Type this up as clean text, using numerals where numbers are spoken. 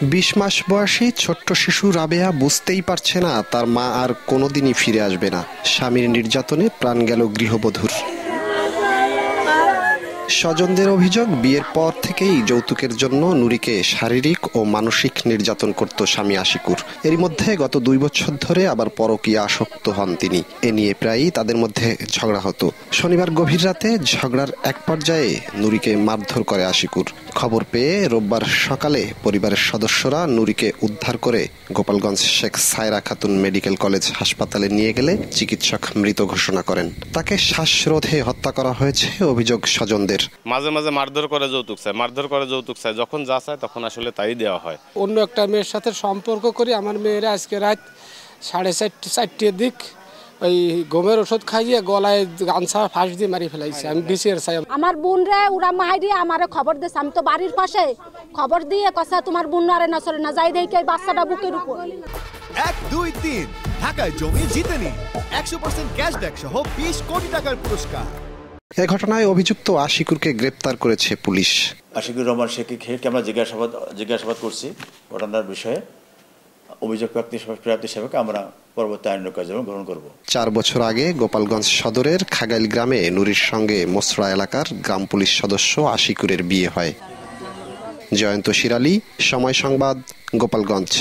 20 মাস বয়সী ছোট্ট শিশু রাবেয়া বুঝতেই পারছে না তার মা আর কোনোদিনই ফিরে আসবে না। স্বামীর নির্যাতনে প্রাণ গেল গৃহবধূর। স্বজনদের অভিযোগ, বিয়ের পর থেকেই যৌতুকের জন্য নুরিকে শারীরিক ও মানসিক নির্যাতন করত স্বামী আশিকুর। এরই মধ্যে গত 2 বছর ধরে আবার পরকীয়া আসক্ত হন তিনি। এ নিয়ে প্রায়ই তাদের মধ্যে ঝগড়া হতো। শনিবার গভীর রাতে ঝগড়ার এক পর্যায়ে নুরিকে মারধর করে আশিকুর। খবর পেয়ে রোববার সকালে পরিবারের সদস্যরা নুরিকে উদ্ধার করে গোপালগঞ্জ শেখ সায়রা খাতুন মেডিকেল কলেজ হাসপাতালে নিয়ে গেলে চিকিৎসক মৃত ঘোষণা করেন। তাকে শ্বাসরোধে হত্যা করা হয়েছে অভিযোগ স্বজনদের। মাঝে মাঝে মারধর করে যৌতুক চায়, যখন যা চায় তখন আসলে তাই দেওয়া হয়। অন্য একটা মেয়ের সাথে সম্পর্ক করি আমার মেয়েরা আজকে রাত 4:30-4টার দিক ওই গমের ওষুধ খাইয়ে গলায় গামছা ফাঁস দিয়ে মারি ফেলাইছে। আমি বিসির চাই আমার বোন রে ওরা মাইরি আমারে খবর দিয়েছে। আমি তো বাড়ির পাশে খবর দিয়ে কথা তোমার বোন আরে না চলে না যাই দেখি বাচ্চাটা বুকের উপর। 1, 2, 3 ঢাকায় জমি জিতে নি 100% ক্যাশব্যাক সহ 20 কোটি টাকার পুরস্কার। এ ঘটনায় অভিযুক্ত আশিকুরকে গ্রেপ্তার করেছে পুলিশ। আশিকুর রহমান শেখকে আমরা জিজ্ঞাসাবাদ করছি ঘটনার বিষয়ে। অভিযোগ প্রাপ্তি হিসেবে আমরা পরবর্তী আইনানুগ কার্যক্রম গ্রহণ করব। 4 বছর আগে গোপালগঞ্জ সদরের খাগাইল গ্রামে নুরির সঙ্গে মোসরা এলাকার গ্রাম পুলিশ সদস্য আশিকুরের বিয়ে হয়। জয়ন্ত শিরালী, সময় সংবাদ, গোপালগঞ্জ।